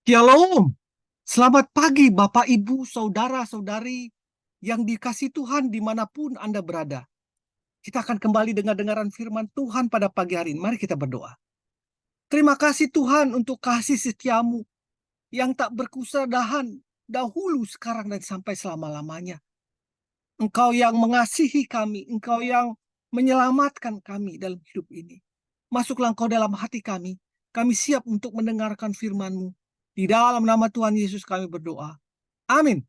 Shalom, selamat pagi Bapak, Ibu, Saudara-saudari yang dikasihi Tuhan dimanapun Anda berada. Kita akan kembali dengar-dengaran firman Tuhan pada pagi hari ini. Mari kita berdoa. Terima kasih Tuhan untuk kasih setiamu yang tak berkesudahan dahulu, sekarang, dan sampai selama-lamanya. Engkau yang mengasihi kami, Engkau yang menyelamatkan kami dalam hidup ini. Masuklah Engkau dalam hati kami. Kami siap untuk mendengarkan firman-Mu. Di dalam nama Tuhan Yesus kami berdoa. Amin.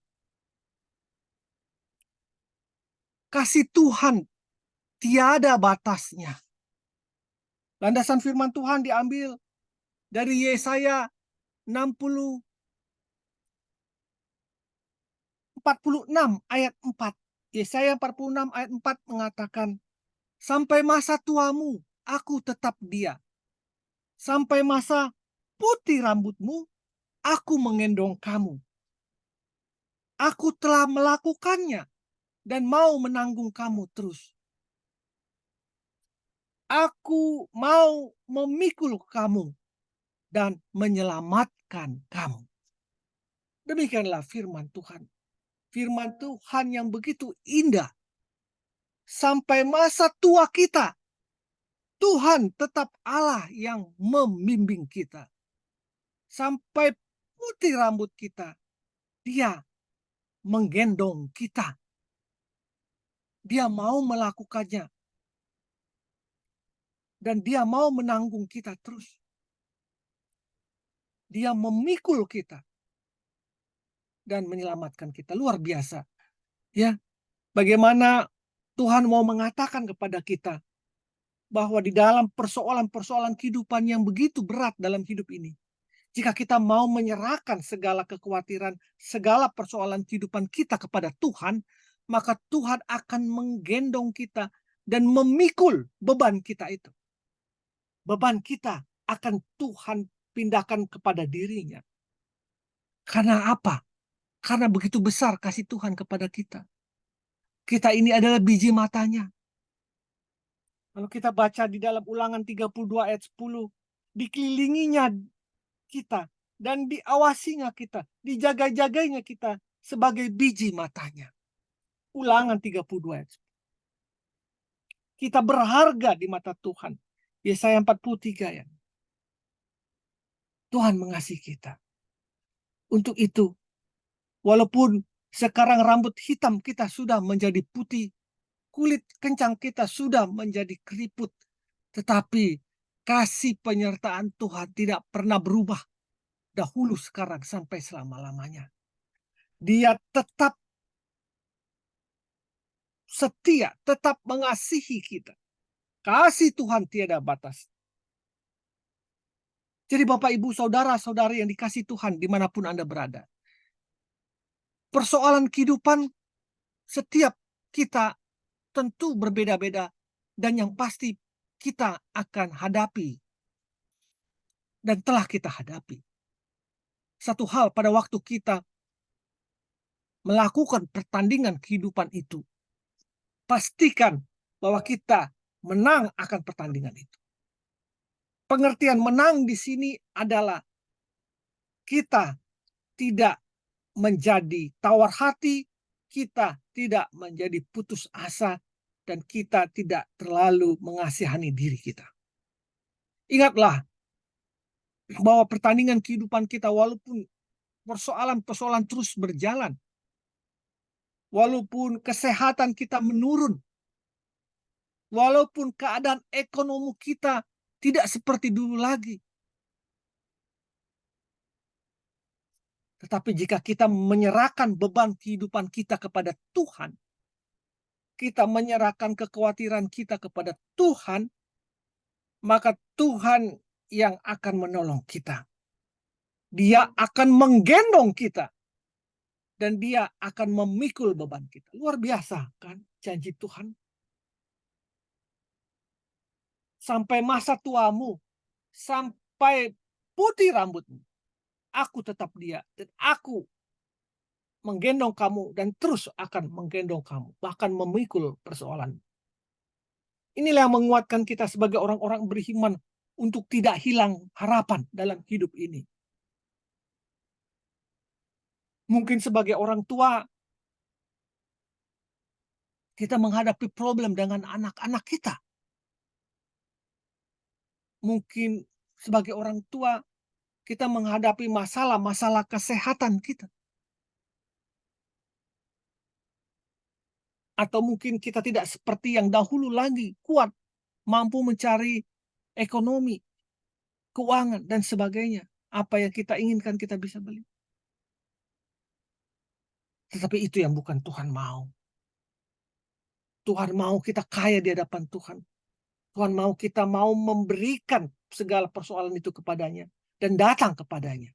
Kasih Tuhan tiada batasnya. Landasan firman Tuhan diambil dari Yesaya 46 ayat 4. Yesaya 46 ayat 4 mengatakan, sampai masa tuamu aku tetap dia. Sampai masa putih rambutmu aku menggendong kamu. Aku telah melakukannya dan mau menanggung kamu terus. Aku mau memikul kamu dan menyelamatkan kamu. Demikianlah firman Tuhan. Firman Tuhan yang begitu indah. Sampai masa tua kita, Tuhan tetap Allah yang membimbing kita. Sampai putih rambut kita, Dia menggendong kita. Dia mau melakukannya. Dan Dia mau menanggung kita terus. Dia memikul kita dan menyelamatkan kita. Luar biasa. Ya, bagaimana Tuhan mau mengatakan kepada kita bahwa di dalam persoalan-persoalan kehidupan yang begitu berat dalam hidup ini, jika kita mau menyerahkan segala kekhawatiran, segala persoalan kehidupan kita kepada Tuhan, maka Tuhan akan menggendong kita dan memikul beban kita itu. Beban kita akan Tuhan pindahkan kepada dirinya. Karena apa? Karena begitu besar kasih Tuhan kepada kita. Kita ini adalah biji matanya. Kalau kita baca di dalam Ulangan 32 ayat 10, dikelilinginya kita dan diawasinya kita, dijaga-jagainya kita sebagai biji matanya. Ulangan 32 ayat 10. Kita berharga di mata Tuhan. Yesaya 43 ya. Tuhan mengasihi kita. Untuk itu, walaupun sekarang rambut hitam kita sudah menjadi putih, kulit kencang kita sudah menjadi keriput, tetapi kasih penyertaan Tuhan tidak pernah berubah dahulu, sekarang, sampai selama-lamanya. Dia tetap setia, tetap mengasihi kita. Kasih Tuhan tiada batas. Jadi Bapak, Ibu, Saudara-saudari yang dikasih Tuhan dimanapun Anda berada. Persoalan kehidupan setiap kita tentu berbeda-beda. Dan yang pasti kita akan hadapi. Dan telah kita hadapi. Satu hal pada waktu kita melakukan pertandingan kehidupan itu, pastikan bahwa kita menang akan pertandingan itu. Pengertian menang di sini adalah kita tidak menjadi tawar hati, kita tidak menjadi putus asa, dan kita tidak terlalu mengasihani diri kita. Ingatlah bahwa pertandingan kehidupan kita, walaupun persoalan-persoalan terus berjalan, walaupun kesehatan kita menurun, walaupun keadaan ekonomi kita tidak seperti dulu lagi, tetapi jika kita menyerahkan beban kehidupan kita kepada Tuhan, kita menyerahkan kekhawatiran kita kepada Tuhan, maka Tuhan yang akan menolong kita. Dia akan menggendong kita. Dan Dia akan memikul beban kita. Luar biasa kan janji Tuhan. Sampai masa tuamu, sampai putih rambutmu, aku tetap Dia. Dan aku menggendong kamu dan terus akan menggendong kamu. Bahkan memikul persoalan. Inilah yang menguatkan kita sebagai orang-orang beriman untuk tidak hilang harapan dalam hidup ini. Mungkin sebagai orang tua, kita menghadapi problem dengan anak-anak kita. Mungkin sebagai orang tua, kita menghadapi masalah-masalah kesehatan kita. Atau mungkin kita tidak seperti yang dahulu lagi, kuat, mampu mencari ekonomi, keuangan, dan sebagainya. Apa yang kita inginkan kita bisa beli. Tetapi itu yang bukan Tuhan mau. Tuhan mau kita kaya di hadapan Tuhan. Tuhan mau kita mau memberikan segala persoalan itu kepadanya. Dan datang kepadanya.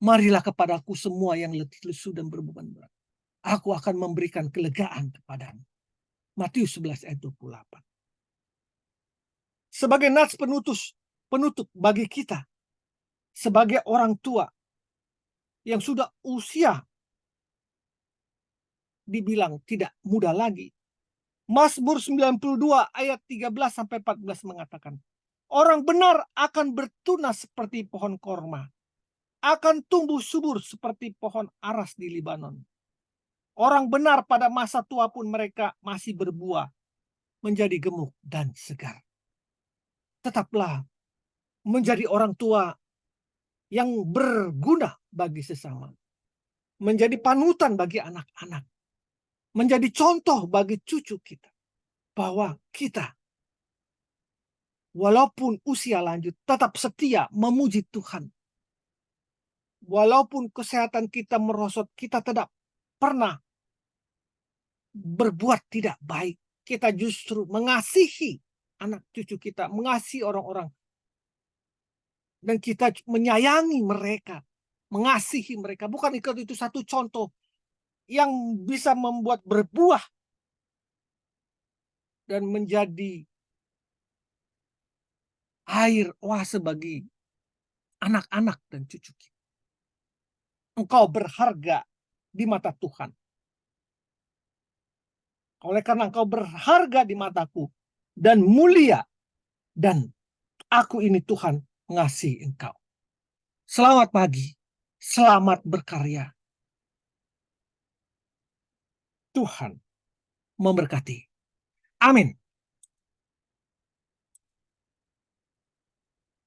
Marilah kepadaku semua yang letih lesu dan berbeban berat. Aku akan memberikan kelegaan kepadamu. Matius 11 ayat 28. Sebagai nats penutup bagi kita. Sebagai orang tua yang sudah usia dibilang tidak muda lagi. Mazmur 92 ayat 13 sampai 14 mengatakan, orang benar akan bertunas seperti pohon korma, akan tumbuh subur seperti pohon aras di Libanon. Orang benar pada masa tua pun mereka masih berbuah, menjadi gemuk dan segar. Tetaplah menjadi orang tua yang berguna bagi sesama. Menjadi panutan bagi anak-anak. Menjadi contoh bagi cucu kita. Bahwa kita, walaupun usia lanjut, tetap setia memuji Tuhan. Walaupun kesehatan kita merosot, kita tidak pernah berbuat tidak baik. Kita justru mengasihi anak cucu kita, mengasihi orang-orang. Dan kita menyayangi mereka, mengasihi mereka. Bukan itu satu contoh yang bisa membuat berbuah dan menjadi air oase bagi anak-anak dan cucu kita. Engkau berharga di mata Tuhan. Oleh karena engkau berharga di mataku dan mulia, dan aku ini Tuhan mengasihi engkau. Selamat pagi, selamat berkarya. Tuhan memberkati. Amin.